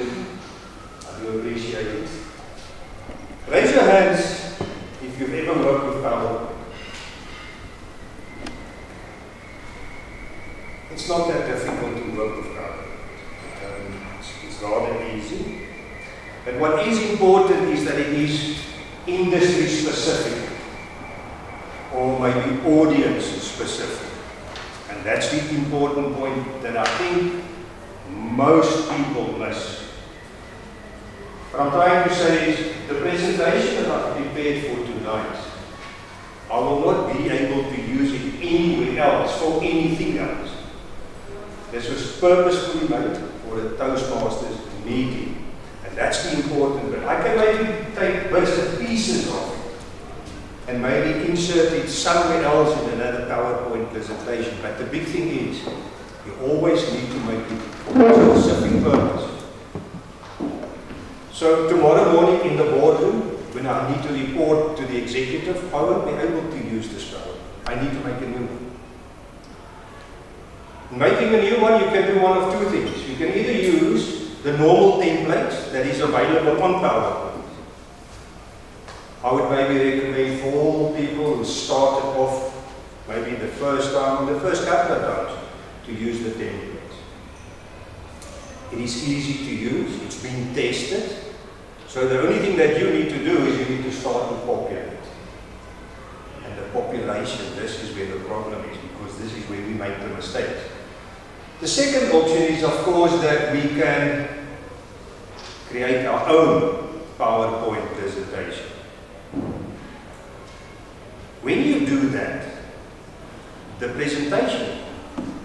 opportunity. I do appreciate it. Raise your hands if you've ever worked with PowerPoint. It's not that difficult to work with PowerPoint. It's rather easy. But what is important is that it is industry specific or maybe audience specific. And that's the important point that I think most people miss. What I'm trying to say is the presentation that I've prepared for tonight, I will not be able to use it anywhere else for anything else. This was purposefully made for a Toastmasters meeting. And that's the important bit. I can maybe take bits and pieces of it and maybe insert it somewhere else in another PowerPoint presentation. But the big thing is, you always need to make it for a specific purpose. So tomorrow morning in the boardroom, when I need to report to the executive, I won't be able to use this PowerPoint. I need to make a new one. Making a new one, you can do one of two things. You can either use the normal templates that is available on PowerPoint. I would maybe recommend for all people who started off maybe the first time or the first couple of times to use the templates. It is easy to use, it's been tested. So the only thing that you need to do is you need to start to populate. And the population, this is where the problem is, because this is where we make the mistakes. The second option is, of course, that we can create our own PowerPoint presentation. When you do that, the presentation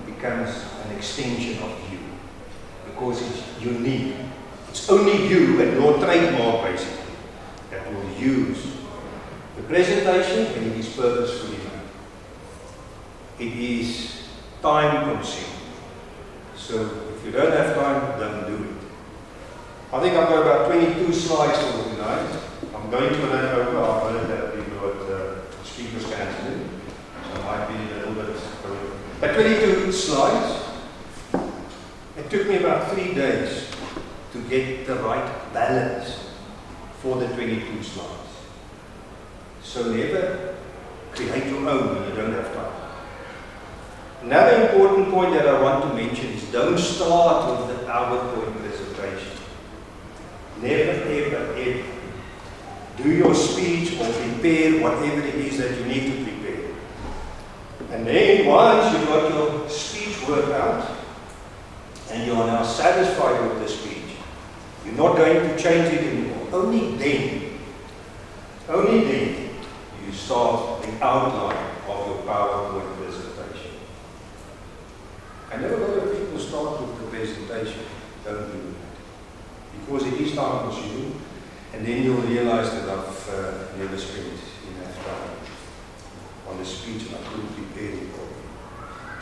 becomes an extension of you, because it's unique. It's only you and your trademark, basically, that will use the presentation, and it is purposefully done. It is time-consuming. So if you don't have time, don't do it. I think I've got about 22 slides for tonight. I'm going to run over. I've heard that we've got speakers cancelling, so it might be a little bit. But 22 slides. It took me about 3 days to get the right balance for the 22 slides. So never create your own when you don't have time. Another important point that I want to mention is don't start with the PowerPoint presentation. Never, ever, ever do your speech or prepare whatever it is that you need to prepare. And then once you've got your speech worked out and you are now satisfied with the speech, you're not going to change it anymore. Only then you start the outline of your PowerPoint presentation. I know a lot of people start with the presentation. Don't do that. Because it is time consuming, and then you'll realize that I've never spent enough time on the speech and I couldn't prepare it properly.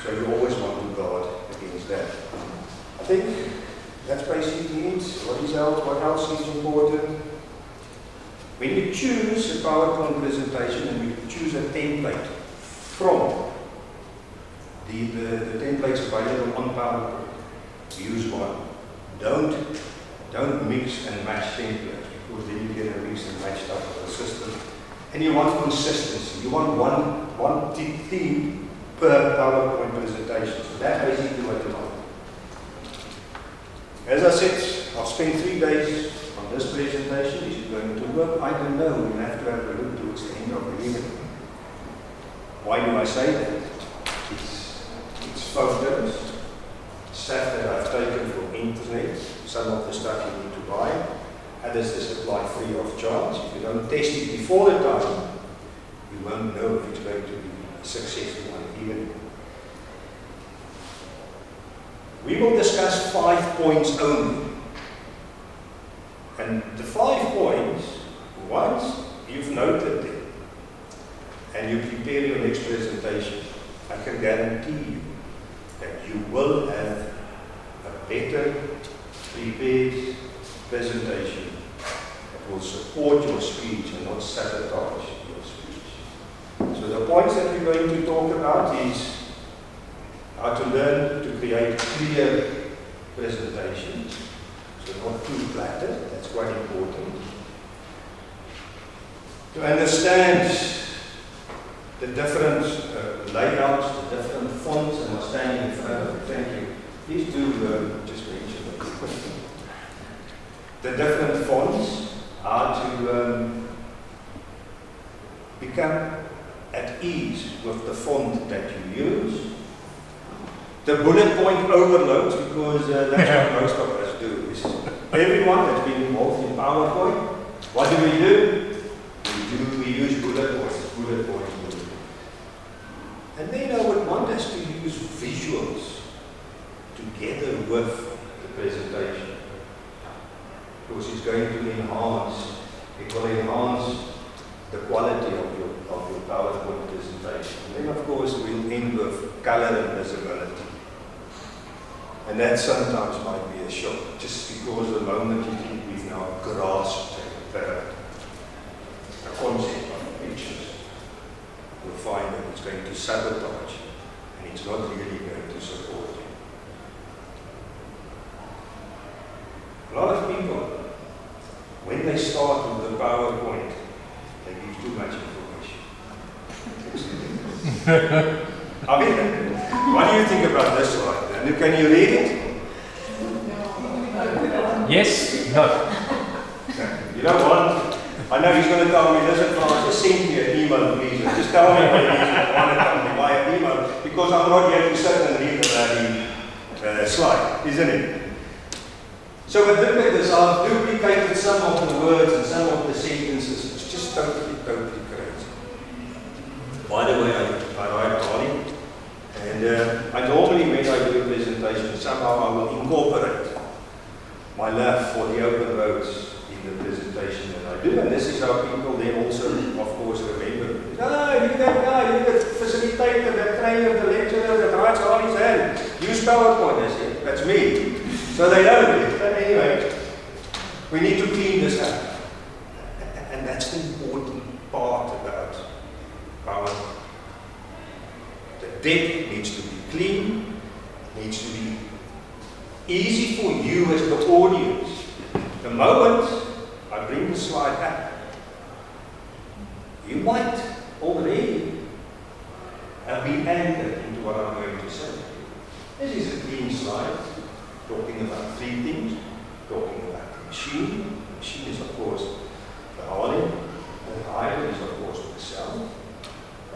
So you always want to guard against that. I think that's basically it. What else is important? When you choose a PowerPoint presentation and you choose a template from the templates available on PowerPoint, use one. Don't mix and match templates, because then you get a mix and match type of a system. And you want consistency. You want one theme per PowerPoint presentation. So that's basically what you want. As I said, I've spent 3 days on this presentation. Is it going to work? I don't know. We'll have to have a look towards the end of the evening. Why do I say that? It's photos, stuff that I've taken from internet. Some of the stuff you need to buy. Others they supply free of charge. If you don't test it before the time, you won't know if it's going to be a successful one even. We will discuss 5 points only. And the 5 points, once you've noted them and you prepare your next presentation, I can guarantee you that you will have a better prepared presentation that will support your speech and not sabotage your speech. So the points that we're going to talk about is how to learn to create clear presentations. So not too flattered. That's quite important. To understand the different layouts, the different fonts, and I'm standing in front of it. Thank you. Please do just mention it. The different fonts are to become at ease with the font that you use. The bullet point overloads, because that's what most of us do. Is everyone that's been involved in PowerPoint, what do? We use bullet points, bullet points, bullet points. And then I would want us to use visuals together with the presentation, because it's going to enhance, it will enhance the quality of your PowerPoint presentation. And then of course we'll end with color and visibility. And that sometimes might be a shock, just because the moment you think we've now grasped the concept of pictures, you'll find that it's going to sabotage and it's not really going to support you. A lot of people, when they start with the PowerPoint, they give too much information. I mean, what do you think about this slide? And can you read it? Yes? No. You know what? I know he's going to tell me, listen, Frans, just send me an email, please. Just tell me what it is you want to tell me via email, because I'm not here to sit and read the bloody slide, isn't it? So with look at this, I've duplicated some of the words and some of the sentences. It's just totally crazy. By the way, I write Harley, and I normally, when I do a presentation, somehow I will incorporate my love for the open roads in the presentation that I do, and this is how people then also, of course, remember. You're that guy, you're the facilitator, the trainer, the lecturer, that writes Harley's hand. Use PowerPoint, I said. That's me. So they know it. But anyway, we need to clean this up. And that's the important part about PowerPoint. The deck needs to be clean, needs to be easy for you as the audience. The moment I bring the slide up, you might already have been anchored into what I'm going to say. This is a clean slide, talking about three things, talking about the machine. The machine is, of course, the Harley, and the item is, of course, the cell.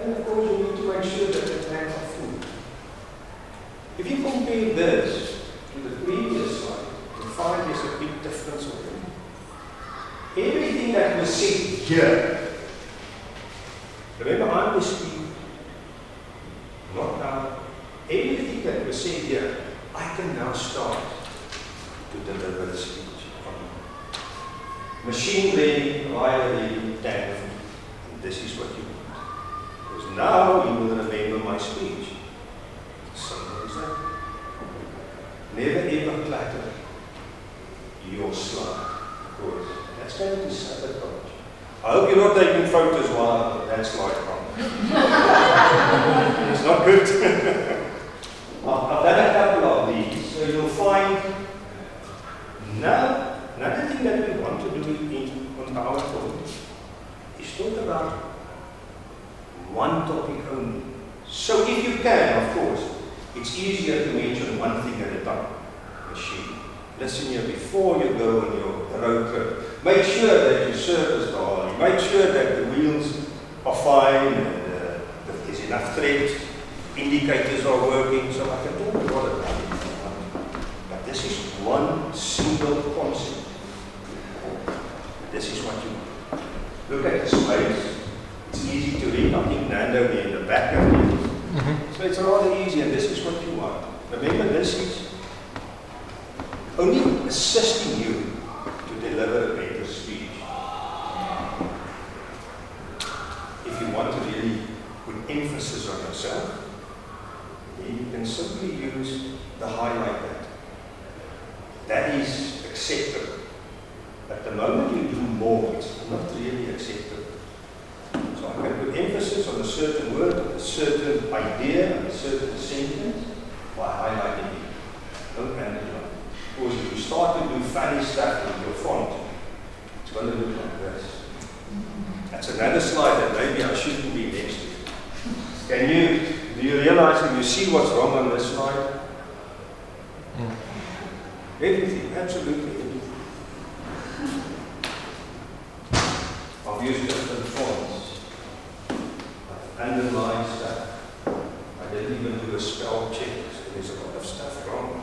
And of course, you need to make sure that the tanks are full. If you compare this to the previous slide, you'll find there's a big difference already. Everything that was said here, remember I'm the speaker, not now. Everything that was said here, I can now start to deliver the speech. Machine ready, rider ready, tank full. And this is what you want. Because now you will remember my speech. Simple as that. Never ever clutter your slide. Because that's going to sabotage. I hope you're not taking photos while that slide comes. It's not good. I've done a couple of these, so you'll find now another thing that we want to do on PowerPoint is talk about one topic only. So if you can, of course, it's easier to mention one thing at a time. Machine. Listen here before you go on your road trip. Make sure that you service the Harley. Make sure that the wheels are fine and that there's enough tread. Indicators are working, so I can talk a lot about it. But this is one single concept. This is what you want. Look at the space. It's easy to read. I think Nando there in the back of it. So it's rather easy, and this is what you want. Remember, this is only assisting you to deliver a better speech. If you want to really put emphasis on yourself, you can simply use the highlighter. That is acceptable. At the moment you do more, it's not really acceptable. So I can put emphasis on a certain word, a certain idea, a certain sentence by highlighting it. Don't handle it. Of course, if you start to do funny stuff in your font, it's going to look like this. That's another slide that maybe I shouldn't be next to. Do you realize, can you see what's wrong on this slide? Everything, absolutely everything. I've used different fonts. I've underlined stuff. I didn't even do a spell check, so there's a lot of stuff wrong.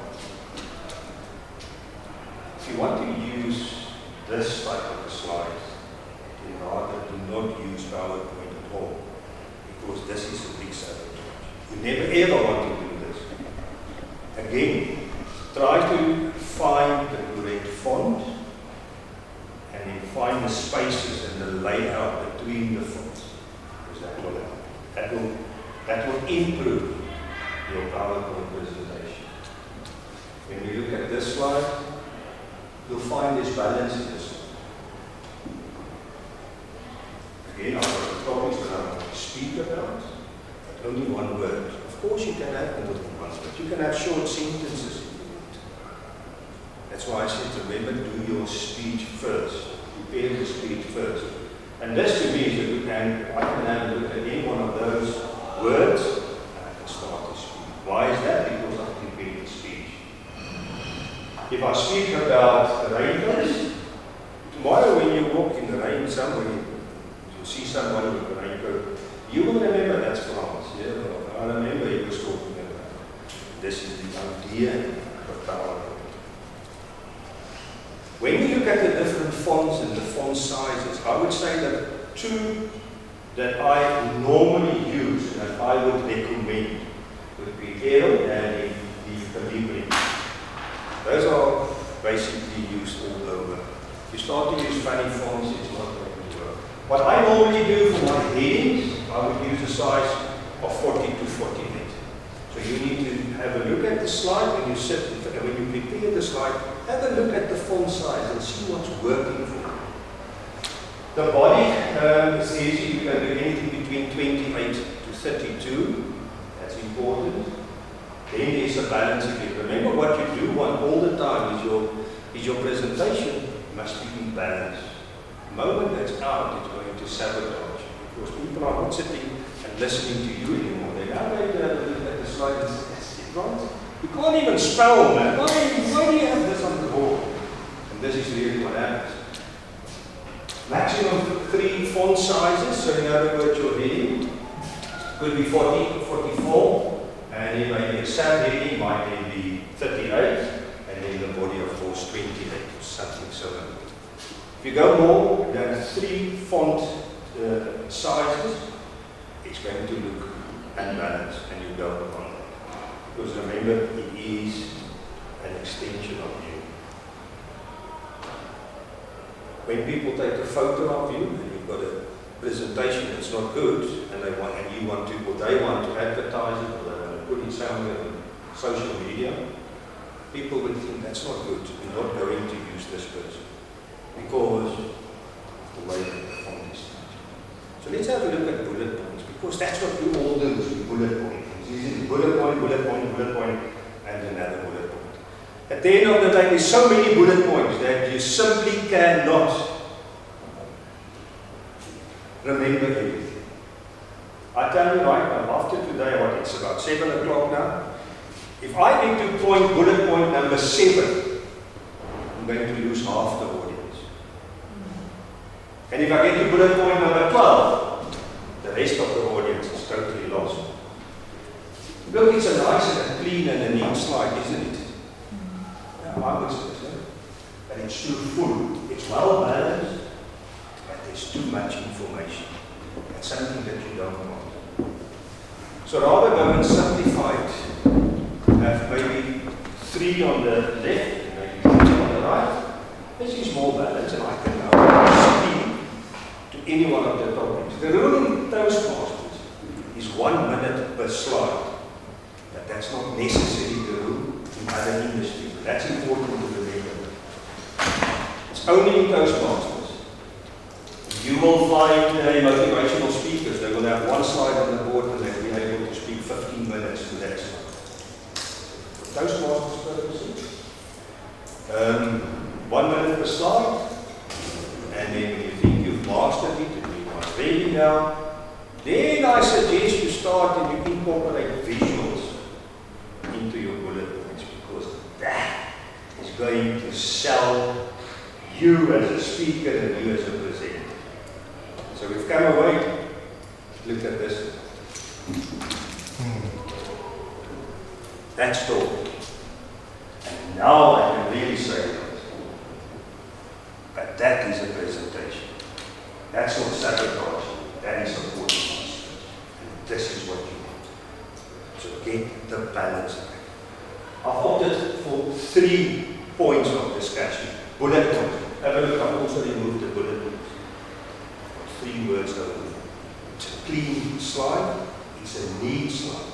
If you want to use this type of a slide, then rather do not use PowerPoint at all, because this is a big sabotage. You never ever want to do this. Again, try to find the correct font and then find the spaces and the layout between the fonts, because that will improve your PowerPoint presentation. When we look at this slide, you'll find this balance in this slide. Again, I've got the topics that I want to speak about, but only one word. Of course, you can have more than one word. You can have short sentences if you want. That's why I said, remember, do your speech first. Prepare the speech first. And this to me is a good hand. I can have a look at any one of those words and I can start to speak. Why is that? Because I prepared the speech. If I speak about raincoats, tomorrow when you walk in the rain somewhere, you see somebody with a raincoat, you will remember that's Frans. Yeah? I remember he was talking about. This is the idea of PowerPoint. When you look at the different fonts and the font sizes, I would say that two that I normally use and that I would recommend would be Arial and the Calibri. Those are basically used all over. If you start to use funny fonts, it's not going to work. What I normally do for my headings, I would use a size of 40 to 48. So you need to have a look at the slide when you sit, when you prepare the slide, have a look at the font size and see what's working for you. The body is easy, you can do anything between 28 to 32. That's important. Then there's a balance again. Remember what you do want all the time is your presentation must be in balance. The moment that's out, it's going to sabotage. Because people are not sitting and listening to you anymore. They're now going to have a look at the slide and say, that's it, right? You can't even spell, man. Why do you have this on the board? And this is really what happens. Maximum 3 font sizes, so in other words, your heading could be 40, 44, and then maybe a subheading might be 38, and then the body, of course, 28 or something similar. If you go more than 3 font sizes, it's going to look unbalanced, and you don't want that. Because remember, it is an extension of you. When people take a photo of you and you've got a presentation that's not good, and they want to advertise it, or they want to put it somewhere on social media, people will think that's not good. You're not going to use this person because of the way that the font is. So let's have a look at bullet points, because that's what we all do is we bullet point. Using bullet point, bullet point, bullet point, and another bullet point. At the end of the day, there's so many bullet points that you simply cannot remember everything. I tell you right now, after today, it's about 7 o'clock now. If I need to point bullet point number 7, I'm going to lose half the audience. And if I get to bullet point number 12, the rest of the audience is totally lost. Look, it's a nice and a clean and a neat slide, isn't it? I would say so. And it's too full. It's well balanced, but there's too much information. That's something that you don't want. So rather go and simplify it. Have maybe 3 on the left and maybe 3 on the right. This is more balanced, and I can now speak to any one of the topics. The rule in Toastmasters is 1 minute per slide. But that's not necessarily the rule in other industries. That's important to remember. It's only in Toastmasters. You will find motivational speakers. They will have 1 slide on the board and they'll be able to speak 15 minutes to that slide. For Toastmasters purposes, 1 minute per slide, and then when you think you've mastered it and you are ready now, then I suggest you start and you incorporate visuals into your bullet points, because that is going to sell you as a speaker and you as a presenter. So we've come away, look at this. That's all. And now I can really say that. But that is a presentation. That's not sabotage. That is a performance. And this is what you want. So get the balance right. I've opted for 3 points of discussion. Bullet points. Have a look, I've also removed the bullet points. 3 words over there. It's a clean slide. It's a neat slide.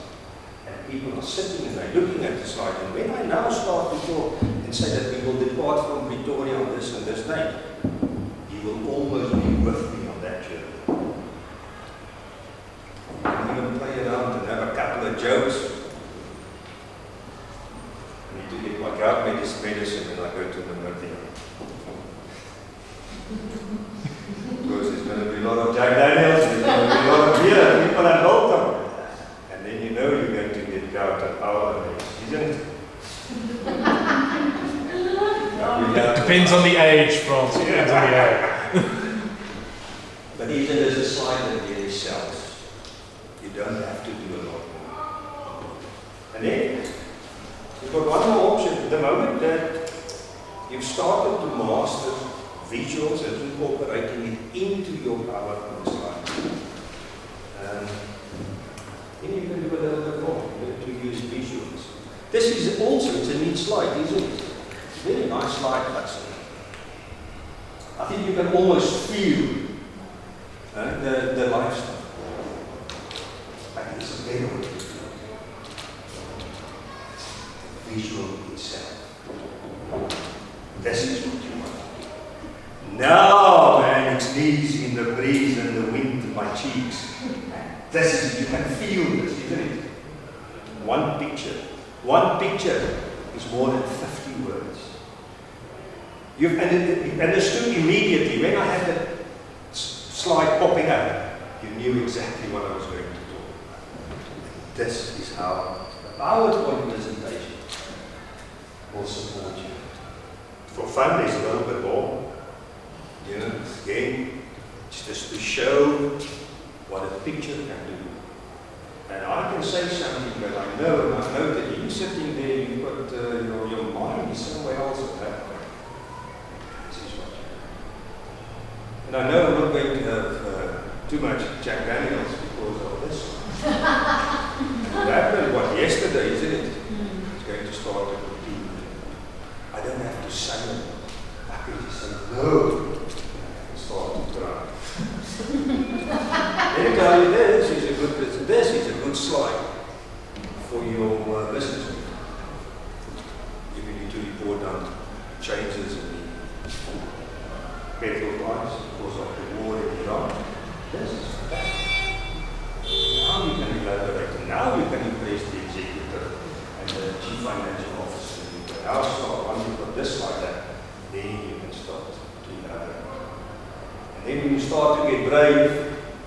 And people are sitting and they're looking at the slide. And when I now start to talk and say that we will depart from Pretoria on this and this night, you will almost be with me on that journey. You can even play around and have a couple of jokes. I need to get my gout medicine when I go to the Meridian. Because there's going to be a lot of Jack Daniels, there's going to be a lot of beer, people at Bolton. And then you know you're going to get gout at our age, isn't it? It depends on the age, Frans. It depends on the age. But even as a slide that really sells, you don't have to do a lot more. And then, you've got one more option. The moment that you've started to master visuals and incorporating it into your PowerPoint slide, then you can do a little bit more. You have to use visuals. This is also, it's a neat slide, isn't it? Very nice slide, actually. I think you can almost feel the lifestyle. But it's a very good visual itself. This is what you want. Now, man, it's knees in the breeze and the wind in my cheeks. This is, you can feel this, isn't it? One picture is more than 50 words. You've understood immediately when I had that slide popping up, you knew exactly what I was going to talk about. This is how the PowerPoint presentation will support you. For fun, there's a little bit more. You know, again, it's just to show what a picture can do. And I can say something that I know, and I know that you sitting there, you've got your mind is somewhere else at that point. This is what you do. And I know I'm not going to have too much Jack Daniels because of this. It happened, yesterday, isn't it? It's going to start to repeat. I don't have to say it. I can just say no. And start to try. Let me tell you, this is a good slide for your business. If you need to report on changes in the petrol price because of the war in Iran, this is fantastic. Now you can elaborate, and now you can impress the executive and the chief financial officer. You can now start, once you've got this like that, then you can start to elaborate. And then when you start to get brave,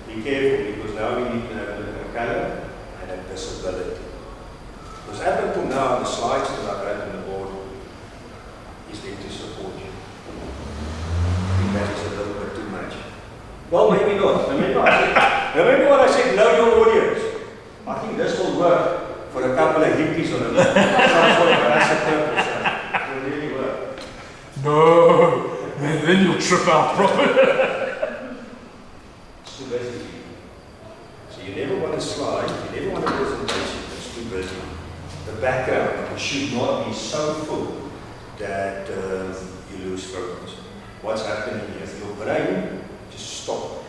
be careful, because now we need to have a color and a visibility. Because up until now, the slides that I've had on the board is there to support you. I think that is a little bit too much. Well, maybe not. Remember what I said, know your audience. I think this will work for a couple of hippies on some sort of asset purpose. It will really work. No, then you'll trip out properly. It's too busy. So you never want a slide, you never want a presentation that's too busy. The background should not be so full that you lose focus. What's happening is your brain just stop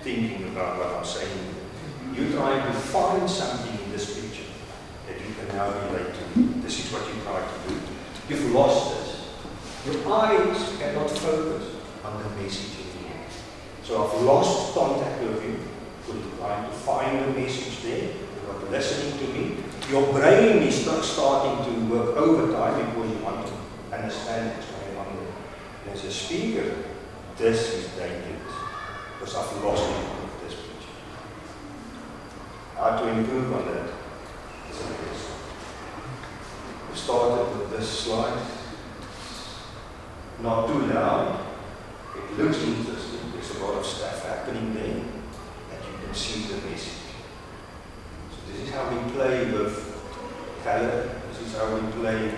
thinking about what I'm saying. You're trying to find something in this picture that you can now relate to. This is what you try to do. You've lost this. Your eyes cannot focus on the message anymore. So I've lost contact with you. You're trying to find the message there. You're not listening to me. Your brain is not starting to work overtime because you want to understand what's going on there. And as a speaker, this is dangerous because I've lost it with this picture. How to improve on that is a question. We started with this slide. Not too loud. It looks interesting. There's a lot of stuff happening there, and you can see the message. So this is how we play with color. This is how we play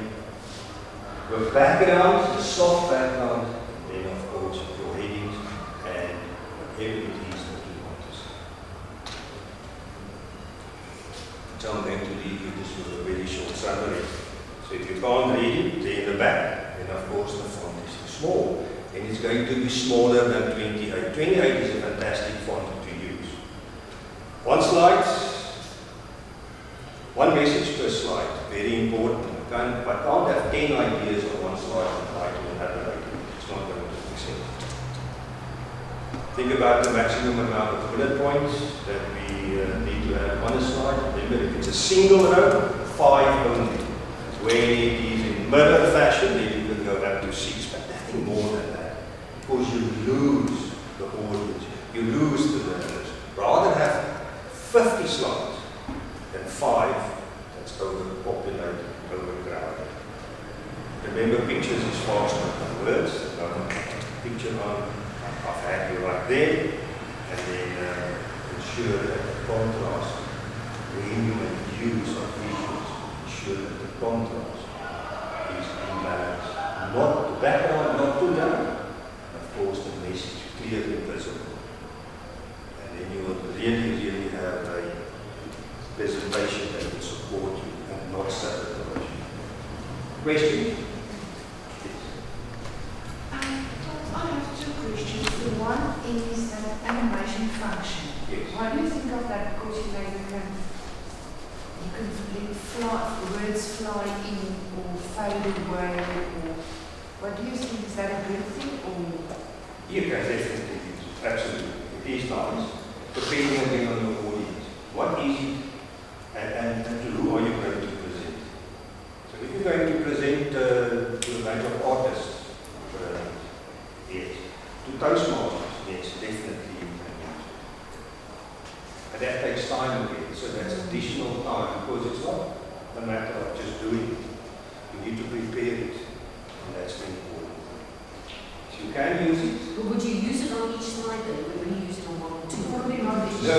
with background, the soft background, and then of course your headings and whatever it is that you want to say. So I'm going to leave you this with a very short summary. So if you can't read it, there in the back, then of course the font is small. And it's going to be smaller than 28. 28 is a fantastic font to use. One slide, one message per slide, very important. I can't have 10 ideas on one slide and try to another idea. It's not going to make sense. Think about the maximum amount of bullet points that we need to have on a slide. Remember, if it's a single row, 5 only. When it is in mirror fashion, then you can go up to 6, but nothing more than that. Because you lose the audience, you lose the learners. Rather have 50 slides than 5 that's overpopulated, overcrowded. Remember, pictures is faster than words. Picture on, I've had you right there, and then ensure that the contrast, when you make use of visuals, ensure that the contrast is in balance. Not the background, not too down. Of course, the message clearly visible. And then you will really have a presentation that will support you and not sabotage you. Question? I have 2 questions. The one is animation function. Yes. Why do you think of that? Because you know you can let words fly in or fade away, or what do you think? Is that a good thing or? You can definitely use it. Absolutely. It is nice. Depending again on your audience. What is it and to who are you going to present? So if you're going to present to a bunch of artists, yes. To Toastmasters, yes, definitely you can use it. But that takes time again, so that's additional time because it's not a matter of just doing it. You need to prepare it, and that's important. So you can use it. But would you use it on each slide then? Would you use it on 1 or 2? Probably not each. No,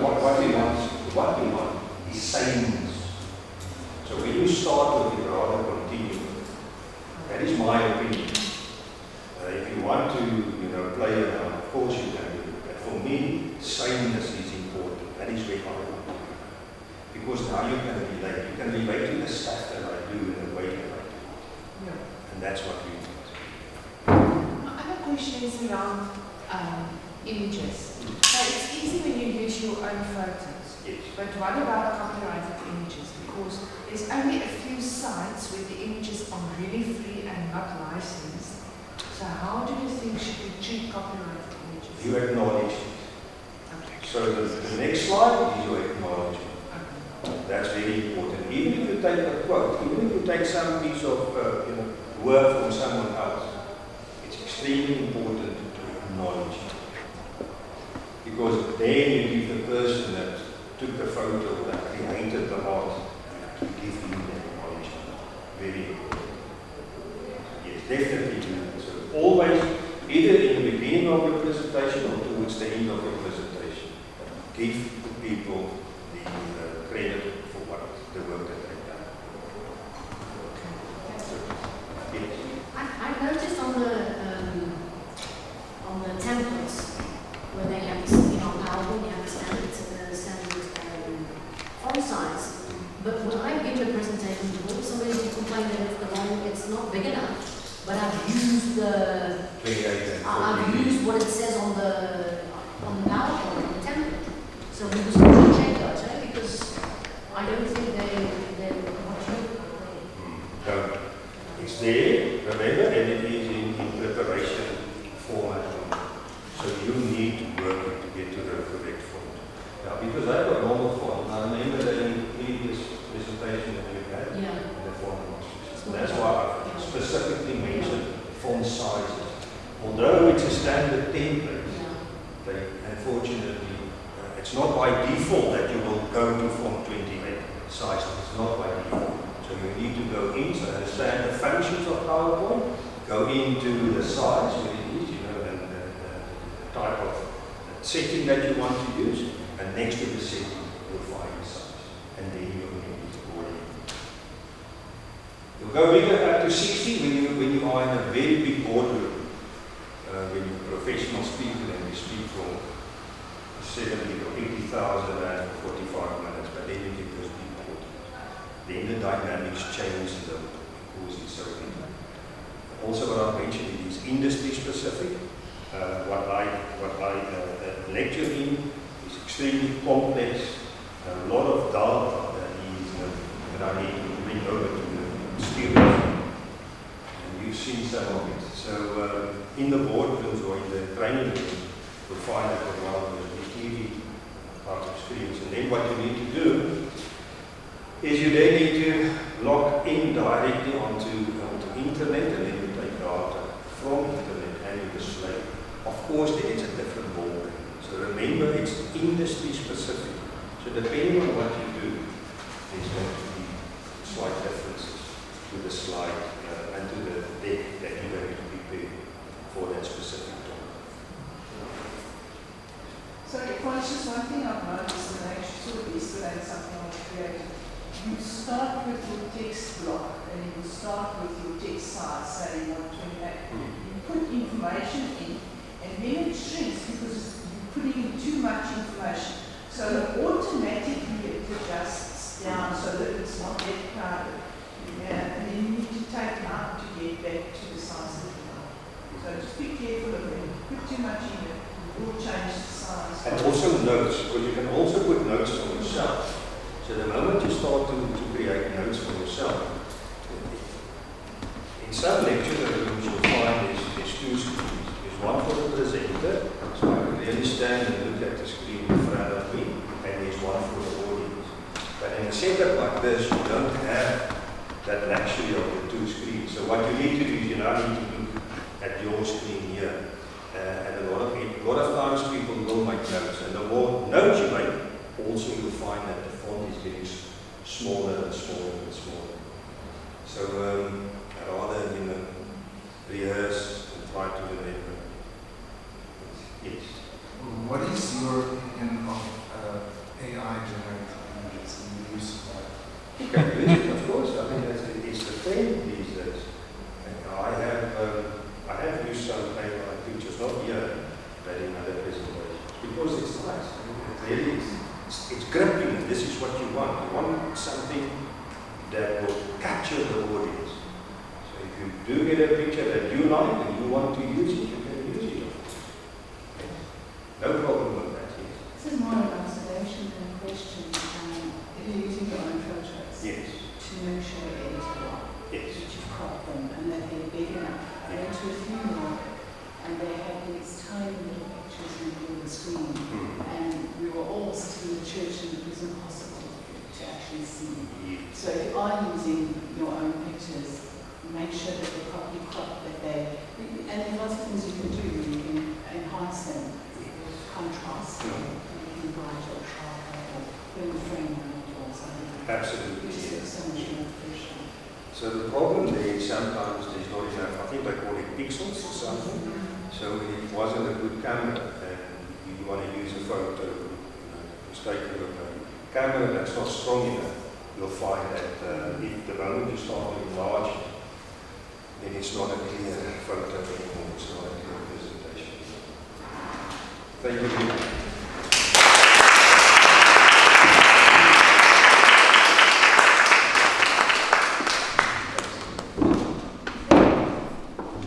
what we want is sameness. So when you start with it, rather continue. That is my opinion. If you want to, play around, of course you can do it. But for me, sameness is important. That is where I want to be. Because now you can relate. You can relate to the stuff that I do in the way that I do it. Yeah. And that's what we want. My other question is around images. So it's easy when you use your own photos. Yes. But what about copyrighted images? Because there's only a few sites where the images are really free and not licensed. So how do you think should we treat copyrighted images? You acknowledge it. Okay. So the next slide is your acknowledgement. Okay. That's very important. Even if you take a quote, even if you take some piece of work from someone else, it's extremely important to acknowledge it. Because then you give the person that took the photo, that created the art, you give him the acknowledgement. Very important. Yes, definitely do that. So always, either in the beginning of your presentation or towards the end of your presentation, give the people the credit for what the work that they've done. Yes. I noticed on the templates where they have, PowerPoint, you have standard font size. But when I give a presentation to all, somebody will complain that it's not big enough. But I've used I've used what it says on the PowerPoint, on the template. So we just need to check those, right? Because I don't think they're what you No, it's there, remember, and it is in preparation format. So you need to work it to get to the correct font. Now, because I've got normal font, now remember that in the previous presentation that we had, Yeah. the font was. So that's why I specifically mentioned font size although it's a standard template, Yeah. unfortunately, it's not by default that you will go to font 28 size. It's not by default. So you need to go in, so understand the functions of PowerPoint, go into the size, where it is, and the type of setting that you want to use, and next to the setting, you'll find the size. And then you'll need it accordingly. You'll go bigger up to 60 when you are in a very big boardroom. When you're professional speaker and you speak for 70 or 80,000 and 45 minutes, but then you get those big boardrooms. Then the dynamics change because it's so big. Also what I mentioned, it is industry specific. What I lecture in is extremely complex, a lot of data that I need to bring over to the students. And you've seen some of it. So in the boardrooms or in the training rooms, you'll find that one of the TV type of screens. And then what you need to do is you then need to log in directly onto internet, and then you take data from internet and you display. Of course, then it's a different ballgame. So remember, it's industry specific. So depending on what you do, there's going to be slight differences to the slide and to the deck that you're going to prepare for that specific topic. So, Frans, just one thing I've noticed, and I actually saw it yesterday in something I created. You start with your text block, and you start with your text size, say 128. You put information in, and then it shrinks because you're putting in too much information. So that automatically it adjusts down so that it's not that crowded. And then you need to take out to get back to the size that you want. So just be careful of it. Put too much in it, it will change the size. And also notes, because you can also put notes for yourself. So the moment you start to create notes for yourself, in some lecture rooms you'll find there's two screens. There's one for the presenter, so I can really stand and look at the screen in front of me, and there's one for the audience. But in a setup like this, you don't have that luxury of the two screens. So what you need to do is you now need to look at your screen here. And a lot of times people will make notes, and the more notes you make, also you'll find that the font is getting smaller and smaller and smaller. So rather rehearse and try to remember. Yes. What is your opinion of AI generated images and the use of that? You can use it, of course. I mean, it's the trend these days. I have used some AI pictures, not here, but in other presentations, because it's nice. I mean, it really is. It's gripping, and this is what you want. You want something that will capture the audience. So if you do get a picture that you like and you want to use it, you can use it. Okay. No problem with that. Yes. This is more an observation than a question. If you're using your own photos, Yes. to make sure they're editable, Yes. that you've cropped them and that they're big enough. I went to a funeral and they had these tiny little pictures in the middle of the screen, and we were all sitting in the church and it was impossible to actually see. Yes. So if you are using your own pictures, make sure that they're properly cropped, and there's lots of things you can do. You can enhance them with contrast, you can bright or sharper, or put in the frame on it or something. Absolutely. It just Yes. looks so much more professional. So the problem there is sometimes there's not enough, I think they call it pixels or something. So it wasn't a good camera, and you want to use a photo, it's taken with a camera that's not strong enough. You'll find that if the moment you start to enlarge it, then it's not a clear photo anymore, it's not a clear presentation. Thank you.